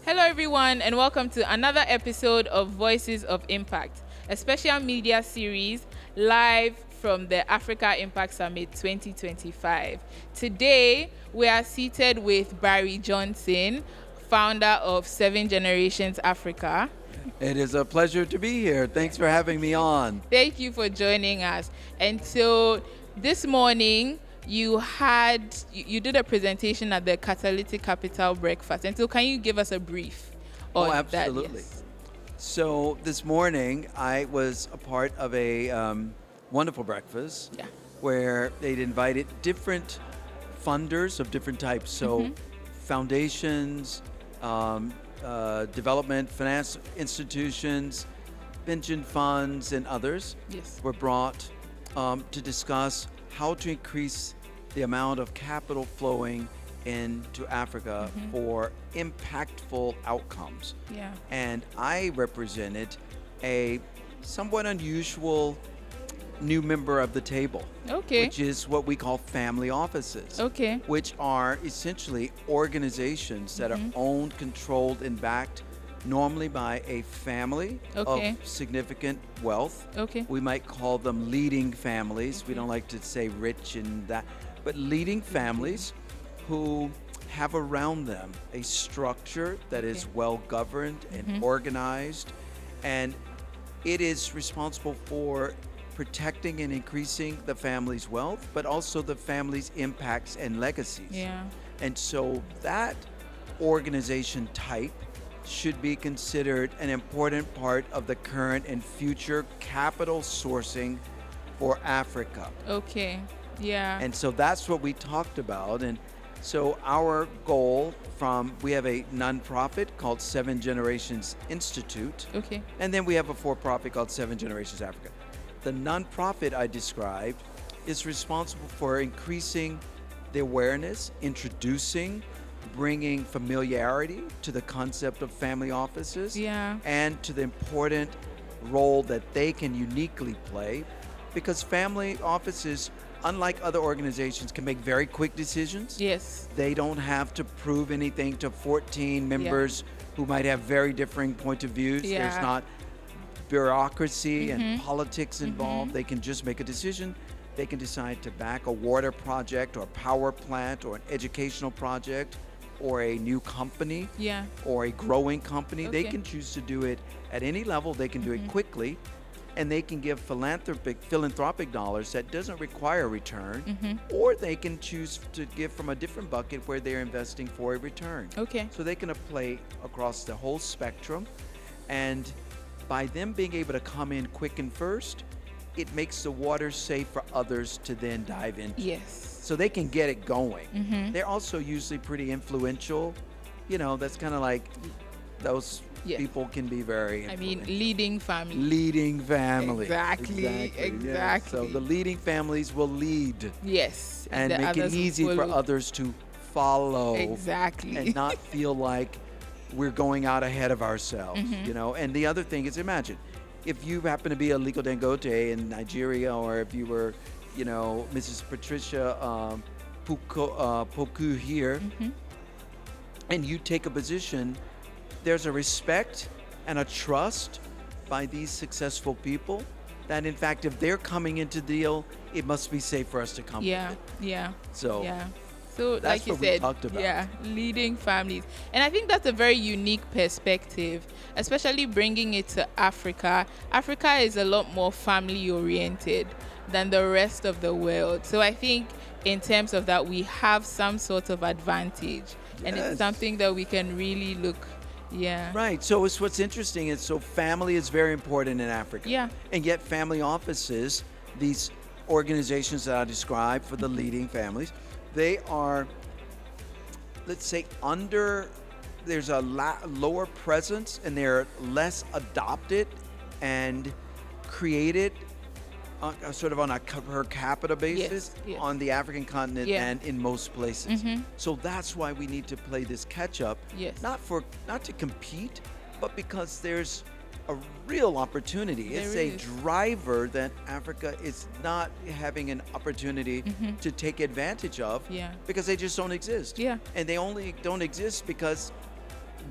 Hello, everyone, and welcome to another episode of Voices of Impact, a special media series live from the Africa Impact Summit 2025. Today, we are seated with Barry Johnson, founder of Seven Generations Africa. It is a pleasure to be here. Thanks for having me on. Thank you for joining us. And so this morning, you did a presentation at the Catalytic Capital Breakfast. And so can you give us a brief on that? Absolutely. Yes. So this morning, I was a part of a wonderful breakfast where they'd invited different funders of different types. So foundations, development, finance institutions, pension funds, and others were brought to discuss how to increase the amount of capital flowing into Africa for impactful outcomes. Yeah. And I represented a somewhat unusual new member of the table, which is what we call family offices, which are essentially organizations that are owned, controlled, and backed normally by a family of significant wealth. We might call them leading families. We don't like to say rich and that, but leading families who have around them a structure that is well governed and organized, and it is responsible for protecting and increasing the family's wealth, but also the family's impacts and legacies. And so that organization type should be considered an important part of the current and future capital sourcing for Africa. And so that's what we talked about. And so our goal we have a nonprofit called Seven Generations Institute. And then we have a for-profit called Seven Generations Africa. The nonprofit I described is responsible for increasing the awareness, introducing, bringing familiarity to the concept of family offices and to the important role that they can uniquely play, because family offices, unlike other organizations, can make very quick decisions. They don't have to prove anything to 14 members who might have very differing point of views. There's not bureaucracy and politics involved. They can just make a decision. They can decide to back a water project or a power plant or an educational project or a new company or a growing company. They can choose to do it at any level. They can do it quickly, and they can give philanthropic dollars that doesn't require a return, or they can choose to give from a different bucket where they're investing for a return. So they can play across the whole spectrum, and by them being able to come in quick and first, it makes the water safe for others to then dive into. So they can get it going. They're also usually pretty influential. You know, that's kind of like those people can be very influential. Leading family. Leading family. Exactly. Yes. So the leading families will lead. And the make it easy for others to follow. And not feel like we're going out ahead of ourselves. You know, and the other thing is, imagine if you happen to be a Aliko Dangote in Nigeria, or if you were, you know, Mrs. Patricia Poku here, and you take a position, there's a respect and a trust by these successful people that, in fact, if they're coming into the deal, it must be safe for us to come with it. So that's like you what said, we talked about. Leading families. And I think that's a very unique perspective, especially bringing it to Africa. Africa is a lot more family oriented than the rest of the world. So I think in terms of that, we have some sort of advantage. And it's something that we can really look. Right. So it's what's interesting is, so family is very important in Africa. And yet family offices, these organizations that I described for the leading families, they are, let's say, there's a lower presence, and they're less adopted and created sort of on a per capita basis on the African continent and in most places. So that's why we need to play this catch up, not to compete, but because there's a real opportunity. It's a driver that Africa is not having an opportunity to take advantage of because they just don't exist. And they only don't exist because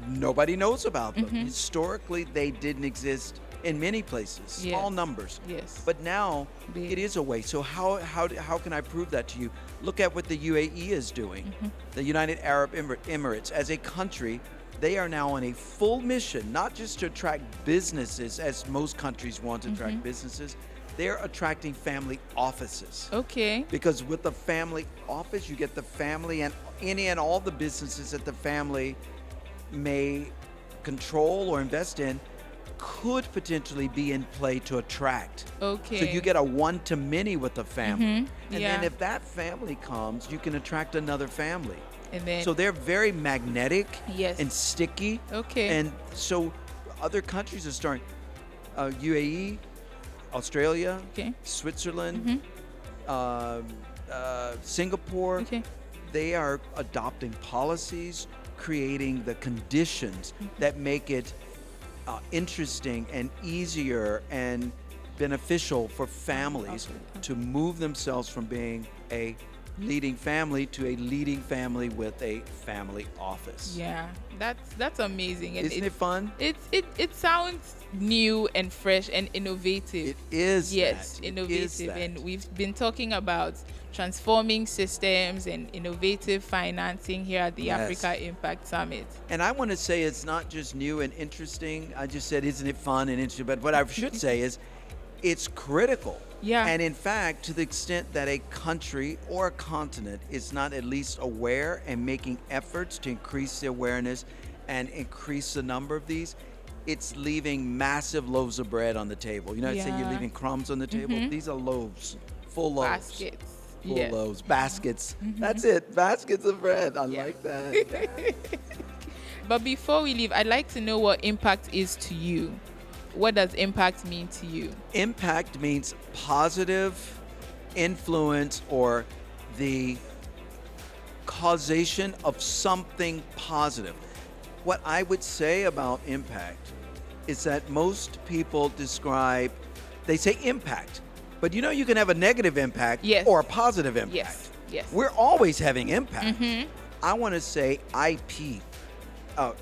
nobody knows about them. Historically, they didn't exist in many places, small numbers. Yes. But now it is a way. So how can I prove that to you? Look at what the UAE is doing. The United Arab Emirates, as a country, they are now on a full mission, not just to attract businesses, as most countries want to attract businesses. They're attracting family offices. Okay. Because with the family office, you get the family and any and all the businesses that the family may control or invest in could potentially be in play to attract. Okay. So you get a one-to-many with the family. And Yeah. then if that family comes, you can attract another family. And then, So they're very magnetic Yes. and sticky. Okay. And so other countries are starting. UAE, Australia, Okay. Switzerland, Singapore. Okay. They are adopting policies, creating the conditions that make it interesting and easier and beneficial for families to move themselves from being a leading family to a leading family with a family office. Yeah, that's amazing. And Isn't it fun? It sounds new and fresh and innovative. It is. Yes, that. It is innovative. that. And we've been talking about transforming systems and innovative financing here at the Yes. Africa Impact Summit. And I want to say it's not just new and interesting. I just said, isn't it fun and interesting? But what I should say is it's critical. Yeah. And in fact, to the extent that a country or a continent is not at least aware and making efforts to increase the awareness and increase the number of these, it's leaving massive loaves of bread on the table. You know, say you're Yeah. leaving crumbs on the table. These are loaves, full loaves. Baskets. Full Yes. loaves, baskets. That's it, baskets of bread. I like that. But before we leave, I'd like to know what impact is to you. What does impact mean to you? Impact means positive influence or the causation of something positive. What I would say about impact is that most people they say impact, but you know you can have a negative impact Yes. or a positive impact. Yes. Yes. We're always having impact. I want to say IP,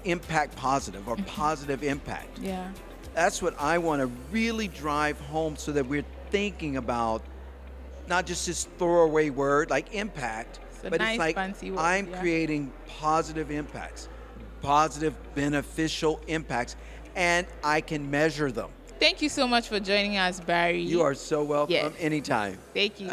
impact positive or positive impact. Yeah. That's what I want to really drive home so that we're thinking about not just this throwaway word like impact, It's a but nice, it's like fancy word, I'm yeah. creating positive impacts, positive beneficial impacts, and I can measure them. Thank you so much for joining us, Barry. You are so welcome. Yes. Anytime. Thank you.